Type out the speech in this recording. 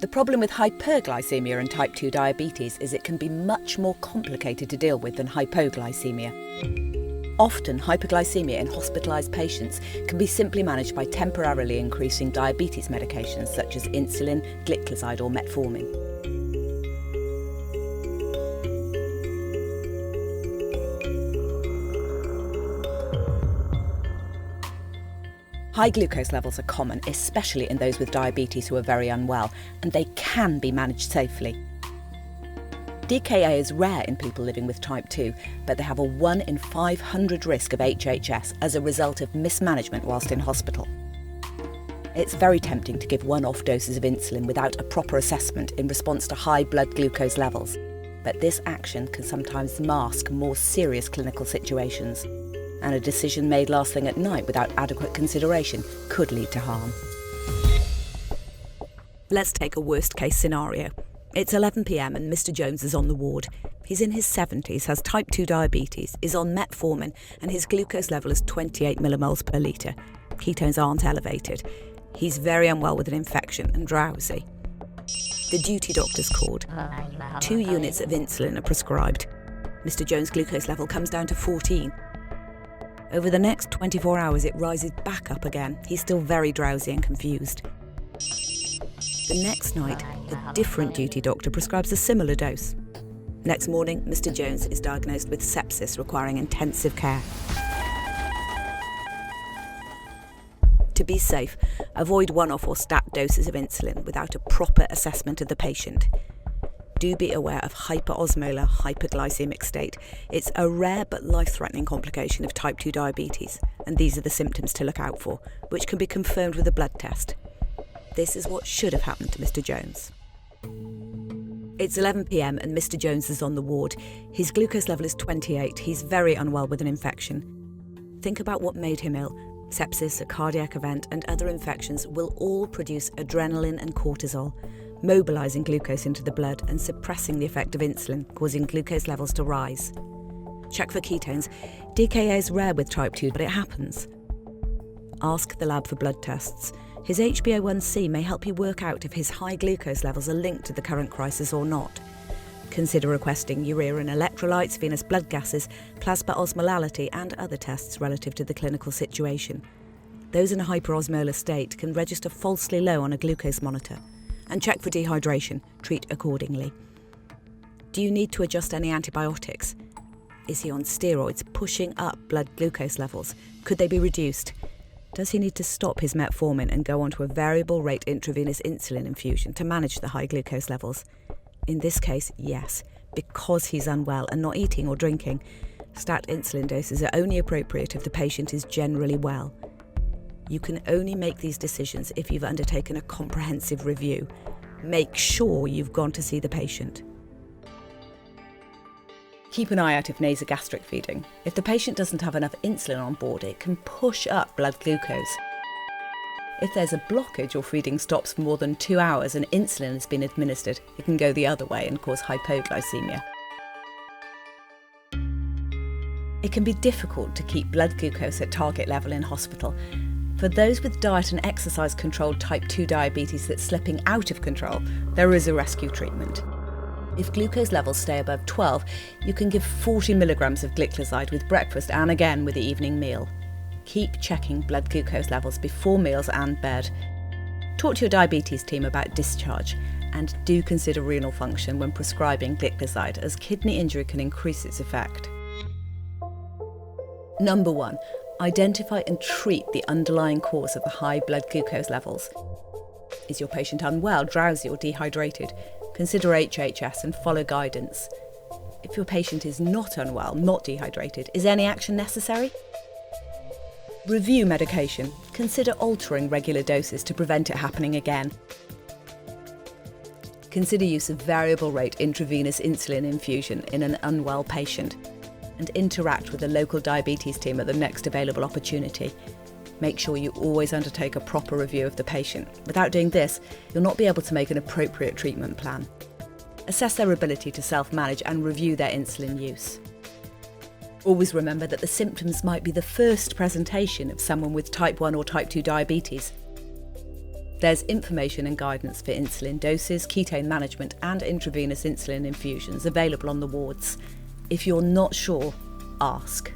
The problem with hyperglycaemia and type 2 diabetes is it can be much more complicated to deal with than hypoglycaemia. Often, hyperglycemia in hospitalised patients can be simply managed by temporarily increasing diabetes medications such as insulin, gliclazide or metformin. High glucose levels are common, especially in those with diabetes who are very unwell, and they can be managed safely. DKA is rare in people living with type 2, but they have a 1 in 500 risk of HHS as a result of mismanagement whilst in hospital. It's very tempting to give one-off doses of insulin without a proper assessment in response to high blood glucose levels, but this action can sometimes mask more serious clinical situations, and a decision made last thing at night without adequate consideration could lead to harm. Let's take a worst-case scenario. It's 11 p.m. and Mr. Jones is on the ward. He's in his 70s, has type 2 diabetes, is on metformin, and his glucose level is 28 millimoles per litre. Ketones aren't elevated. He's very unwell with an infection and drowsy. The duty doctor's called. 2 units of insulin are prescribed. Mr. Jones' glucose level comes down to 14. Over the next 24 hours, it rises back up again. He's still very drowsy and confused. The next night, a different duty doctor prescribes a similar dose. Next morning, Mr. Jones is diagnosed with sepsis requiring intensive care. To be safe, avoid one-off or stat doses of insulin without a proper assessment of the patient. Do be aware of hyperosmolar hyperglycemic state. It's a rare but life-threatening complication of type 2 diabetes, and these are the symptoms to look out for, which can be confirmed with a blood test. This is what should have happened to Mr. Jones. It's 11 p.m. and Mr. Jones is on the ward. His glucose level is 28. He's very unwell with an infection. Think about what made him ill. Sepsis, a cardiac event, and other infections will all produce adrenaline and cortisol, mobilising glucose into the blood and suppressing the effect of insulin, causing glucose levels to rise. Check for ketones. DKA is rare with type 2, but it happens. Ask the lab for blood tests. His HbA1c may help you work out if his high glucose levels are linked to the current crisis or not. Consider requesting urea and electrolytes, venous blood gases, plasma osmolality and other tests relative to the clinical situation. Those in a hyperosmolar state can register falsely low on a glucose monitor. And check for dehydration. Treat accordingly. Do you need to adjust any antibiotics? Is he on steroids, pushing up blood glucose levels? Could they be reduced? Does he need to stop his metformin and go onto a variable rate intravenous insulin infusion to manage the high glucose levels? In this case, yes, because he's unwell and not eating or drinking. Stat insulin doses are only appropriate if the patient is generally well. You can only make these decisions if you've undertaken a comprehensive review. Make sure you've gone to see the patient. Keep an eye out of nasogastric feeding. If the patient doesn't have enough insulin on board, it can push up blood glucose. If there's a blockage or feeding stops for more than 2 hours and insulin has been administered, it can go the other way and cause hypoglycemia. It can be difficult to keep blood glucose at target level in hospital. For those with diet and exercise controlled type 2 diabetes that's slipping out of control, there is a rescue treatment. If glucose levels stay above 12, you can give 40 milligrams of gliclazide with breakfast and again with the evening meal. Keep checking blood glucose levels before meals and bed. Talk to your diabetes team about discharge, and do consider renal function when prescribing gliclazide, as kidney injury can increase its effect. Number 1. Identify and treat the underlying cause of the high blood glucose levels. Is your patient unwell, drowsy or dehydrated? Consider HHS and follow guidance. If your patient is not unwell, not dehydrated, is any action necessary? Review medication. Consider altering regular doses to prevent it happening again. Consider use of variable rate intravenous insulin infusion in an unwell patient, and interact with the local diabetes team at the next available opportunity. Make sure you always undertake a proper review of the patient. Without doing this, you'll not be able to make an appropriate treatment plan. Assess their ability to self-manage and review their insulin use. Always remember that the symptoms might be the first presentation of someone with type 1 or type 2 diabetes. There's information and guidance for insulin doses, ketone management and intravenous insulin infusions available on the wards. If you're not sure, ask.